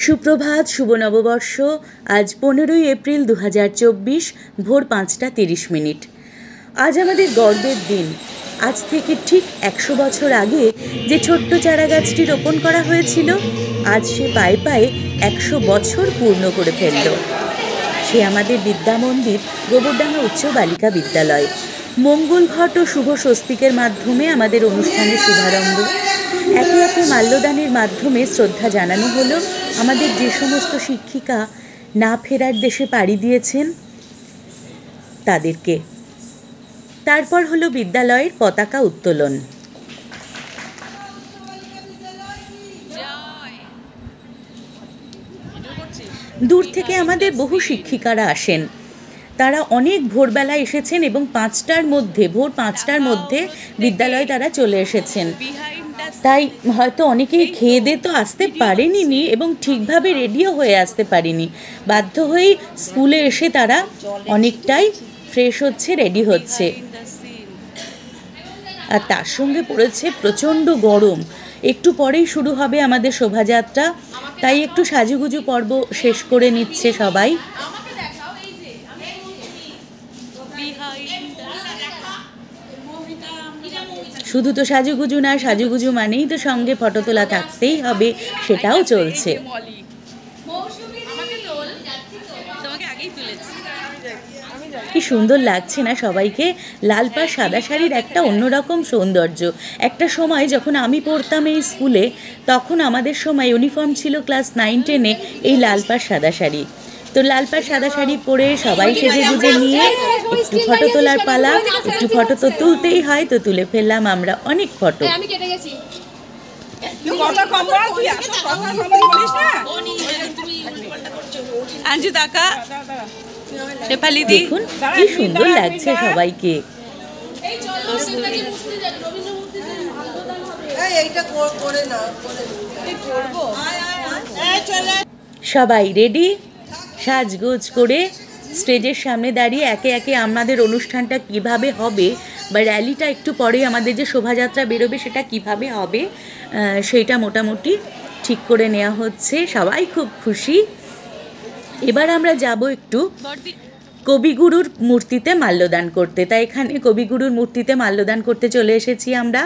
সুপ্রভাত, শুভ নববর্ষ। আজ 15ই এপ্রিল 2024, ভোর 5টা 30 মিনিট। আজ আমাদের গর্বের দিন। আজ থেকে ঠিক 100 বছর আগে যে ছোট্ট চারা গাছটি রোপণ করা হয়েছিল, আজ সে পায়ে পায়ে 100 বছর পূর্ণ করে ফেলল। সে আমাদের বিদ্যা মন্দির, গোবরডাঙ্গা উচ্চ বালিকা বিদ্যালয়। মঙ্গল ঘট ও শুভ স্বস্তিকের মাধ্যমে আমাদের অনুষ্ঠানের শুভারম্ভ। একে একে মাল্যদানের মাধ্যমে শ্রদ্ধা জানানো হলো আমাদের যে সমস্ত শিক্ষিকা না ফেরার দেশে পাড়ি দিয়েছেন তাদেরকে। তারপর হলো বিদ্যালয়ের পতাকা উত্তোলন। দূর থেকে আমাদের বহু শিক্ষিকারা আসেন। তারা অনেক ভোরবেলা এসেছেন এবং ভোর 5টার মধ্যে বিদ্যালয়ে তারা চলে এসেছেন। তাই হয়তো অনেকেই খেয়ে দিয়ে তো আসতে পারেনি এবং ঠিকভাবে রেডিও হয়ে আসতে পারেনি। বাধ্য হয়েই স্কুলে এসে তারা অনেকটাই ফ্রেশ হচ্ছে, রেডি হচ্ছে। আর তার সঙ্গে পড়েছে প্রচণ্ড গরম। একটু পরেই শুরু হবে আমাদের শোভাযাত্রা, তাই একটু সাজুগুজু পর্ব শেষ করে নিচ্ছে সবাই। শুধু তো সাজুগুজু না, সাজুগুজু মানেই তো সঙ্গে ফটো তোলা থাকতেই হবে, সেটাও চলছে। কি সুন্দর লাগছে না সবাইকে? লাল পাড় সাদা শাড়ির একটা অন্যরকম সৌন্দর্য। একটা সময় যখন আমি পড়তাম এই স্কুলে, তখন আমাদের সময় ইউনিফর্ম ছিল ক্লাস 9-10-এ এই লাল পাড় সাদা শাড়ি। তো লাল পাড় সাদা শাড়ি পরে সবাই সেজে গুজে নিয়ে একটু ফটো তোলার পালা। একটু ফটো তো তুলতেই হয়, তো তুলে ফেললাম আমরা অনেক ফটো। দেখুন কি সুন্দর লাগছে সবাইকে। সবাই রেডি, সাজগোজ করে স্টেজের সামনে দাঁড়িয়ে একে একে আমাদের অনুষ্ঠানটা কিভাবে হবে, বা র্যালিটা একটু পরে আমাদের যে শোভাযাত্রা বেরোবে সেটা কিভাবে হবে, সেইটা মোটামুটি ঠিক করে নেওয়া হচ্ছে। সবাই খুব খুশি। এবার আমরা যাব একটু কবিগুরুর মূর্তিতে মাল্যদান করতে। তাই এখানে কবিগুরুর মূর্তিতে মাল্যদান করতে চলে এসেছি আমরা।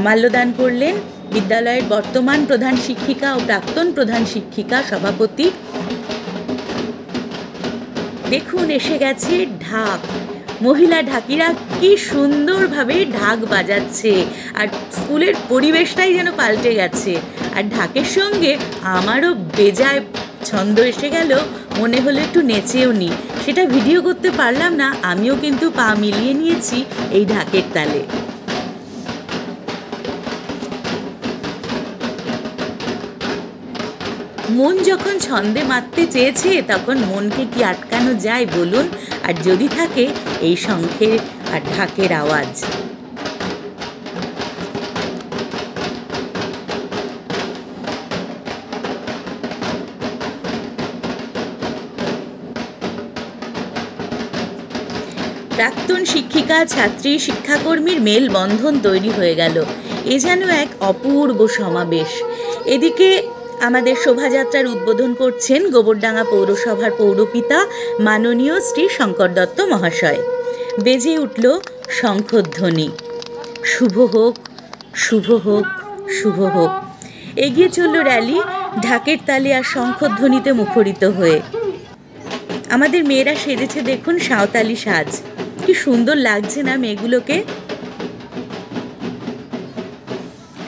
মাল্যদান করলেন বিদ্যালয়ের বর্তমান প্রধান শিক্ষিকা ও প্রাক্তন প্রধান শিক্ষিকা, সভাপতি। দেখুন এসে গেছে ঢাক। মহিলা ঢাকিরা কি সুন্দরভাবে ঢাক বাজাচ্ছে, আর স্কুলের পরিবেশটাই যেন পাল্টে গেছে। আর ঢাকের সঙ্গে আমারও বেজায় ছন্দ এসে গেল, মনে হলো একটু নেচেও নি। সেটা ভিডিও করতে পারলাম না, আমিও কিন্তু পা মিলিয়ে নিয়েছি এই ঢাকের তালে। মন যখন ছন্দে মাততে চেয়েছে, তখন মনকে কি আটকানো যায় বলুন? আর যদি থাকে এই শঙ্খের আর ঢাকের আওয়াজ। প্রাক্তন শিক্ষিকা, ছাত্রী, শিক্ষাকর্মীর মেলবন্ধন তৈরি হয়ে গেল। এ যেন এক অপূর্ব সমাবেশ। এদিকে আমাদের শোভাযাত্রার উদ্বোধন করছেন গোবরডাঙ্গা পৌরসভার পৌরপিতা মাননীয় শ্রী শঙ্কর দত্ত মহাশয়। বেজে উঠল শঙ্খধ্বনি। শুভ হোক, শুভ হোক, শুভ হোক। এগিয়ে চলল র্যালি ঢাকের তালে আর শঙ্খধ্বনিতে মুখরিত হয়ে। আমাদের মেয়েরা সেজেছে দেখুন সাঁওতালি সাজ। কি সুন্দর লাগছে না মেয়েগুলোকে?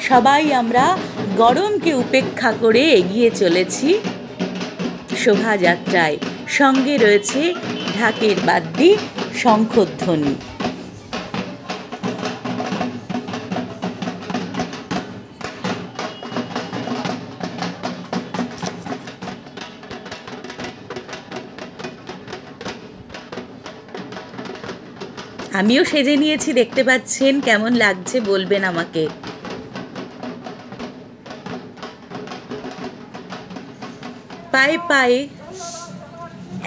সবাই আমরা গরমকে উপেক্ষা করে এগিয়ে চলেছি শোভাযাত্রায়। সঙ্গে রয়েছে ঢাকের বাদ্যি, শঙ্খধ্বনি। আমিও সেজে নিয়েছি, দেখতে পাচ্ছেন। কেমন লাগছে বলবেন আমাকে। পায়ে পায়ে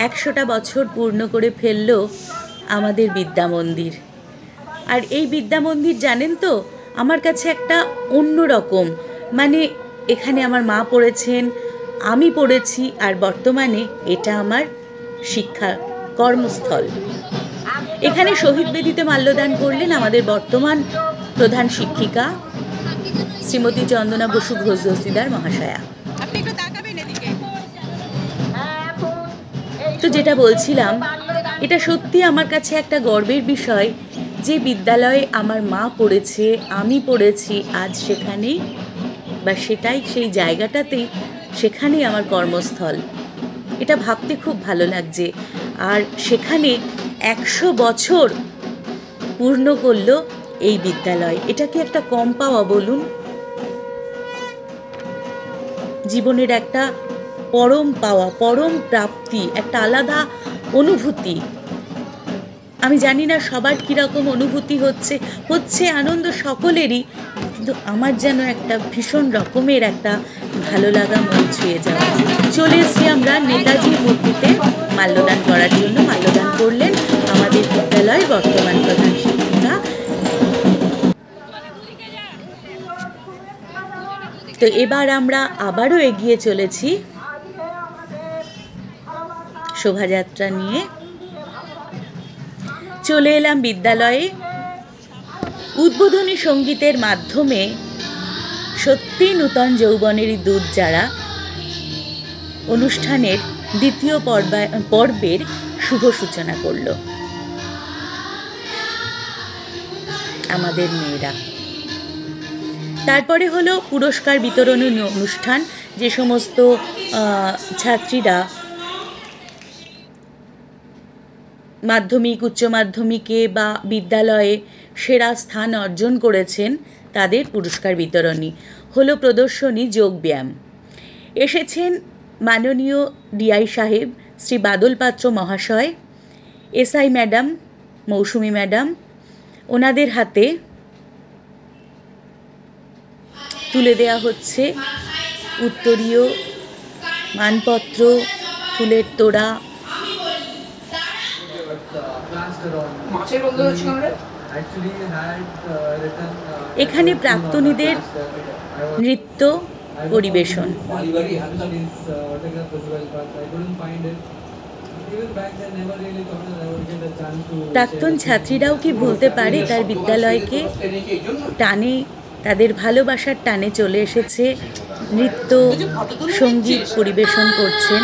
100টা বছর পূর্ণ করে ফেলল আমাদের বিদ্যা মন্দির। আর এই বিদ্যা মন্দির জানেন তো, আমার কাছে একটা অন্য রকম, মানে এখানে আমার মা পড়েছেন, আমি পড়েছি, আর বর্তমানে এটা আমার শিক্ষা কর্মস্থল। এখানে শহীদ বেদিতে মাল্যদান করলেন আমাদের বর্তমান প্রধান শিক্ষিকা শ্রীমতী চন্দনা বসু ঘোষ দস্তিদার মহাশয়া। তো যেটা বলছিলাম, এটা সত্যি আমার কাছে একটা গর্বের বিষয় যে বিদ্যালয়ে আমার মা পড়েছে, আমি পড়েছি, আজ সেখানেই বা সেটাই সেই জায়গাটাতেই, সেখানেই আমার কর্মস্থল। এটা ভাবতে খুব ভালো লাগছে। আর সেখানে 100 বছর পূর্ণ করল এই বিদ্যালয়। এটা কি একটা কম পাওয়া বলুন? জীবনের একটা পরম পাওয়া, পরম প্রাপ্তি, একটা আলাদা অনুভূতি। আমি জানি না সবার কীরকম অনুভূতি হচ্ছে আনন্দ সকলেরই, কিন্তু আমার যেন একটা ভীষণ রকমের একটা ভালো লাগা মন ছুঁয়ে যাওয়া। চলে এসছি আমরা নেতাজির মূর্তিতে মাল্যদান করার জন্য। মাল্যদান করলেন আমাদের বিদ্যালয়ের বর্তমান প্রধান শিক্ষিকা। তো এবার আমরা আবারও এগিয়ে চলেছি শোভাযাত্রা নিয়ে। চলে এলাম বিদ্যালয়ে। উদ্বোধনী সঙ্গীতের মাধ্যমে সত্যি নূতন যৌবনেরই দুধ যারা অনুষ্ঠানের দ্বিতীয় পর্বের শুভ সূচনা করল আমাদের মেয়েরা। তারপরে হলো পুরস্কার বিতরণী অনুষ্ঠান। যে সমস্ত ছাত্রীরা মাধ্যমিক, উচ্চ মাধ্যমিকে বা বিদ্যালয়ে সেরা স্থান অর্জন করেছেন তাদের পুরস্কার বিতরণী হলো প্রদর্শনী যোগব্যায়াম। এসেছেন মাননীয় ডিআই সাহেব শ্রী বাদল পাত্র মহাশয়, এসআই ম্যাডাম, মৌসুমী ম্যাডাম। ওনাদের হাতে তুলে দেয়া হচ্ছে উত্তরীয়, মানপত্র, ফুলের তোড়া। এখানে প্রাক্তনীদের নৃত্য পরিবেশন। প্রাক্তন ছাত্রীরাও কি ভুলতে পারে তার বিদ্যালয়কে? টানে, তাদের ভালোবাসার টানে চলে এসেছে, নৃত্য সঙ্গীত পরিবেশন করছেন।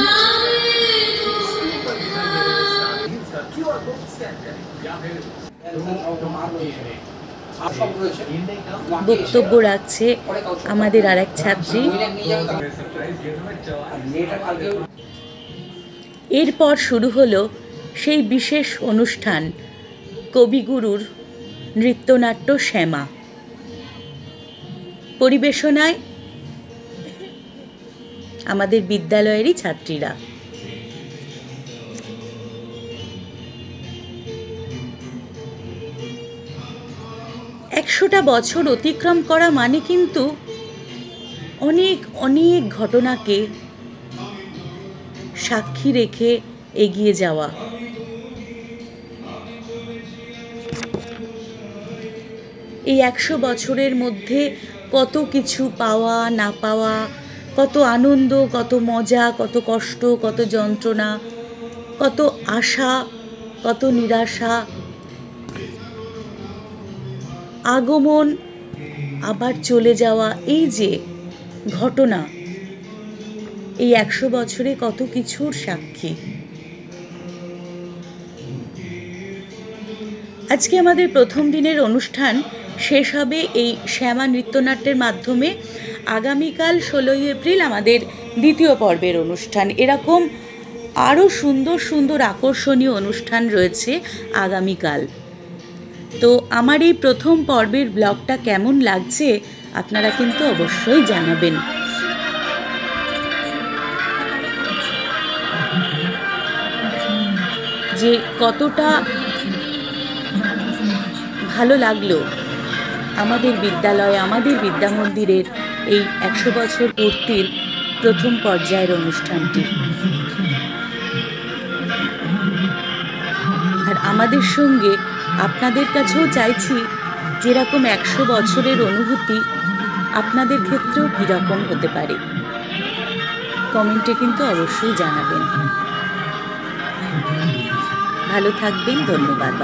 বক্তব্য রাখছে আমাদের আরেক ছাত্রী। এরপর শুরু হলো সেই বিশেষ অনুষ্ঠান, কবিগুরুর নৃত্যনাট্য শ্যামা। পরিবেশনায় আমাদের বিদ্যালয়েরই ছাত্রীরা। একশোটা বছর অতিক্রম করা মানে কিন্তু অনেক অনেক ঘটনাকে সাক্ষী রেখে এগিয়ে যাওয়া। এই 100 বছরের মধ্যে কত কিছু পাওয়া না পাওয়া, কত আনন্দ, কত মজা, কত কষ্ট, কত যন্ত্রণা, কত আশা, কত নিরাশা, আগমন, আবার চলে যাওয়া, এই যে ঘটনা, এই 100 বছরে কত কিছুর সাক্ষী। আজকে আমাদের প্রথম দিনের অনুষ্ঠান শেষ হবে এই শ্যামা নৃত্যনাট্যের মাধ্যমে। আগামীকাল 16ই এপ্রিল আমাদের দ্বিতীয় পর্বের অনুষ্ঠান। এরকম আরও সুন্দর সুন্দর আকর্ষণীয় অনুষ্ঠান রয়েছে আগামীকাল। তো আমার এই প্রথম পর্বের ব্লগটা কেমন লাগছে আপনারা কিন্তু অবশ্যই জানাবেন। যে কতটা ভালো লাগলো আমাদের বিদ্যালয়ে, আমাদের বিদ্যামন্দিরের এই 100 বছর পূর্তির প্রথম পর্যায়ের অনুষ্ঠানটি। আর আমাদের সঙ্গে আপনাদের কাছেও চাইছি যেরকম 100 বছরের অনুভূতি আপনাদের ক্ষেত্রেও কীরকম হতে পারে। কমেন্টে কিন্তু অবশ্যই জানাবেন। ভালো থাকবেন, ধন্যবাদ।